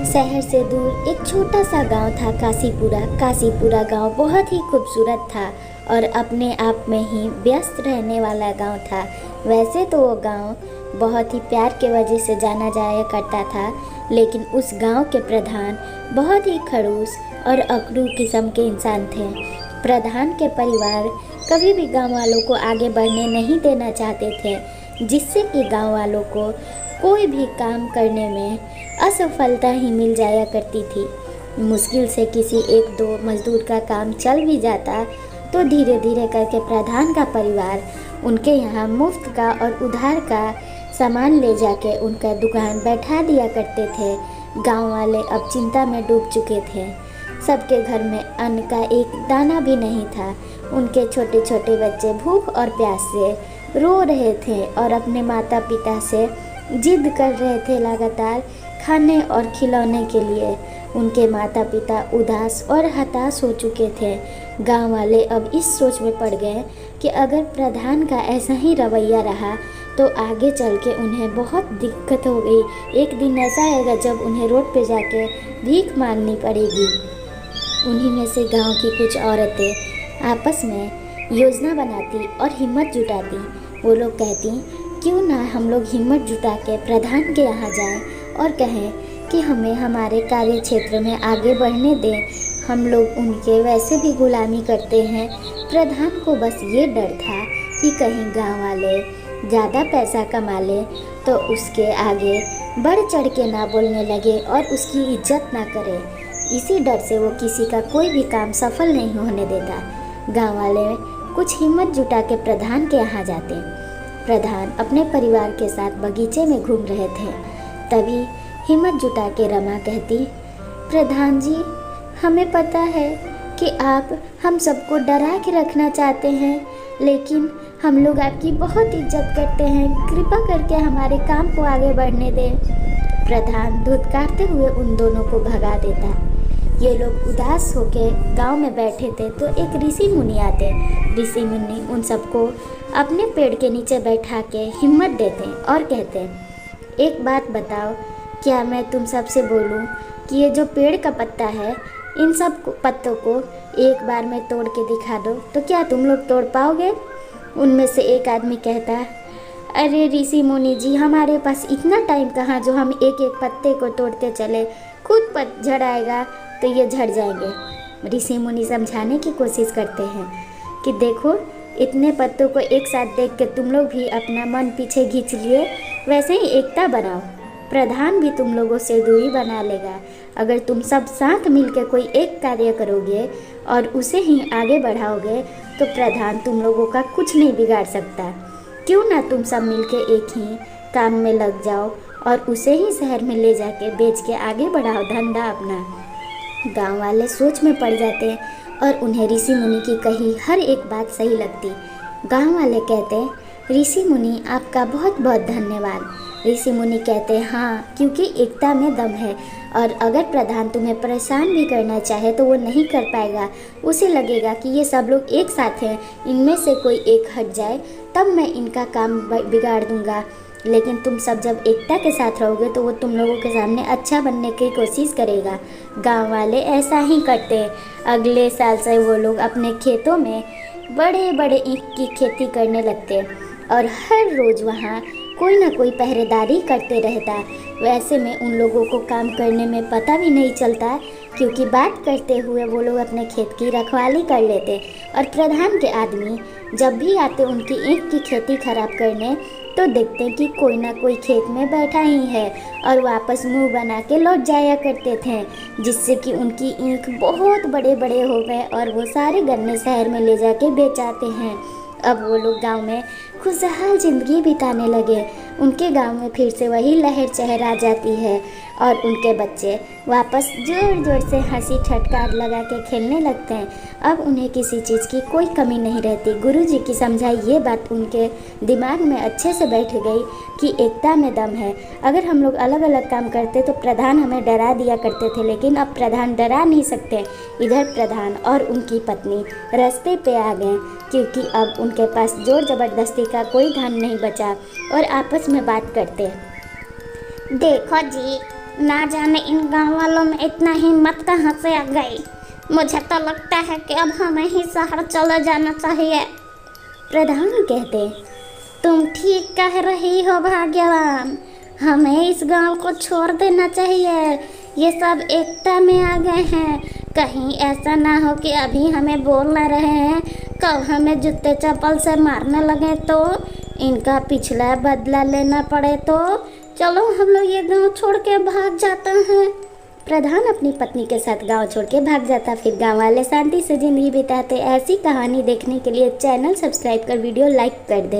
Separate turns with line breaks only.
शहर से दूर एक छोटा सा गांव था काशीपुरा। काशीपुरा गांव बहुत ही खूबसूरत था और अपने आप में ही व्यस्त रहने वाला गांव था। वैसे तो वो गांव बहुत ही प्यार के वजह से जाना जाया करता था, लेकिन उस गांव के प्रधान बहुत ही खड़ूस और अकड़ू किस्म के इंसान थे। प्रधान के परिवार कभी भी गांव वालों को आगे बढ़ने नहीं देना चाहते थे, जिससे कि गांव वालों को कोई भी काम करने में असफलता ही मिल जाया करती थी। मुश्किल से किसी एक दो मजदूर का काम चल भी जाता तो धीरे धीरे करके प्रधान का परिवार उनके यहाँ मुफ्त का और उधार का सामान ले जाके उनका दुकान बैठा दिया करते थे। गांव वाले अब चिंता में डूब चुके थे। सबके घर में अन्न का एक दाना भी नहीं था। उनके छोटे छोटे बच्चे भूख और प्यास से रो रहे थे और अपने माता पिता से जिद कर रहे थे लगातार खाने और खिलौने के लिए। उनके माता पिता उदास और हताश हो चुके थे। गांव वाले अब इस सोच में पड़ गए कि अगर प्रधान का ऐसा ही रवैया रहा तो आगे चल के उन्हें बहुत दिक्कत हो गई। एक दिन ऐसा आएगा जब उन्हें रोड पे जाके भीख मांगनी पड़ेगी। उन्हीं में से गांव की कुछ औरतें आपस में योजना बनाती और हिम्मत जुटाती। वो लोग कहती, क्यों ना हम लोग हिम्मत जुटा के प्रधान के यहाँ जाएं और कहें कि हमें हमारे कार्य क्षेत्र में आगे बढ़ने दें। हम लोग उनके वैसे भी गुलामी करते हैं। प्रधान को बस ये डर था कि कहीं गांव वाले ज़्यादा पैसा कमा ले तो उसके आगे बढ़ चढ़ के ना बोलने लगे और उसकी इज्जत ना करे। इसी डर से वो किसी का कोई भी काम सफल नहीं होने देता। गांव वाले कुछ हिम्मत जुटा के प्रधान के यहाँ जाते। प्रधान अपने परिवार के साथ बगीचे में घूम रहे थे। तभी हिम्मत जुटा के रमा कहती, प्रधान जी, हमें पता है कि आप हम सबको डरा के रखना चाहते हैं, लेकिन हम लोग आपकी बहुत इज्जत करते हैं। कृपा करके हमारे काम को आगे बढ़ने दें। प्रधान धुतकारते हुए उन दोनों को भगा देता। ये लोग उदास होके गांव में बैठे थे तो एक ऋषि मुनि आते। ऋषि मुनि उन सबको अपने पेड़ के नीचे बैठा के हिम्मत देते और कहते, एक बात बताओ, क्या मैं तुम सबसे बोलूं कि ये जो पेड़ का पत्ता है, इन सब पत्तों को एक बार में तोड़ के दिखा दो तो क्या तुम लोग तोड़ पाओगे? उनमें से एक आदमी कहता, अरे ऋषि मुनि जी, हमारे पास इतना टाइम कहाँ जो हम एक एक पत्ते को तोड़ते चले। खुद पतझड़ आएगा तो ये झड़ जाएंगे। ऋषि मुनि समझाने की कोशिश करते हैं कि देखो, इतने पत्तों को एक साथ देख के तुम लोग भी अपना मन पीछे खींच लिए, वैसे ही एकता बनाओ। प्रधान भी तुम लोगों से दूरी बना लेगा। अगर तुम सब साथ मिलकर कोई एक कार्य करोगे और उसे ही आगे बढ़ाओगे तो प्रधान तुम लोगों का कुछ नहीं बिगाड़ सकता। क्यों ना तुम सब मिलकर एक ही काम में लग जाओ और उसे ही शहर में ले जाके बेच के आगे बढ़ाओ धंधा अपना। गांव वाले सोच में पड़ जाते और उन्हें ऋषि मुनि की कही हर एक बात सही लगती। गांव वाले कहते, ऋषि मुनि आपका बहुत बहुत धन्यवाद। ऋषि मुनि कहते, हाँ, क्योंकि एकता में दम है और अगर प्रधान तुम्हें परेशान भी करना चाहे तो वो नहीं कर पाएगा। उसे लगेगा कि ये सब लोग एक साथ हैं, इनमें से कोई एक हट जाए तब मैं इनका काम बिगाड़ दूंगा। लेकिन तुम सब जब एकता के साथ रहोगे तो वो तुम लोगों के सामने अच्छा बनने की कोशिश करेगा। गांव वाले ऐसा ही करते। अगले साल से वो लोग अपने खेतों में बड़े बड़े ईख की खेती करने लगते और हर रोज़ वहाँ कोई ना कोई पहरेदारी करते रहता। वैसे में उन लोगों को काम करने में पता भी नहीं चलता, क्योंकि बात करते हुए वो लोग अपने खेत की रखवाली कर लेते और प्रधान के आदमी जब भी आते उनकी ईख की खेती खराब करने तो देखते कि कोई ना कोई खेत में बैठा ही है और वापस मुंह बना के लौट जाया करते थे, जिससे कि उनकी ईख बहुत बड़े बड़े हो गए और वो सारे गन्ने शहर में ले जाके बेचाते हैं। अब वो लोग गांव में खुशहाल ज़िंदगी बिताने लगे। उनके गांव में फिर से वही लहर चहर आ जाती है और उनके बच्चे वापस जोर जोर से हंसी ठटकार लगा के खेलने लगते हैं। अब उन्हें किसी चीज़ की कोई कमी नहीं रहती। गुरुजी की समझाई ये बात उनके दिमाग में अच्छे से बैठ गई कि एकता में दम है। अगर हम लोग अलग अलग काम करते तो प्रधान हमें डरा दिया करते थे, लेकिन अब प्रधान डरा नहीं सकते। इधर प्रधान और उनकी पत्नी रास्ते पे आ गए, क्योंकि अब उनके पास जोर ज़बरदस्ती का कोई धन नहीं बचा और आपस में बात करते।
देखो जी, ना जाने इन गांव वालों में इतना हिम्मत कहाँ से आ गई। मुझे तो लगता है कि अब हमें ही शहर चले जाना चाहिए।
प्रधान कहते,
तुम ठीक कह रही हो भाग्यवान, हमें इस गांव को छोड़ देना चाहिए। ये सब एकता में आ गए हैं, कहीं ऐसा ना हो कि अभी हमें बोल ना रहे हैं, कल हमें जूते चप्पल से मारने लगे तो, इनका पिछला बदला लेना पड़े तो। चलो हम लोग ये गांव छोड़ के भाग जाते हैं।
प्रधान अपनी पत्नी के साथ गांव छोड़ के भाग जाता। फिर गांव वाले शांति से जिंदगी बिताते। ऐसी कहानी देखने के लिए चैनल सब्सक्राइब कर वीडियो लाइक कर दे।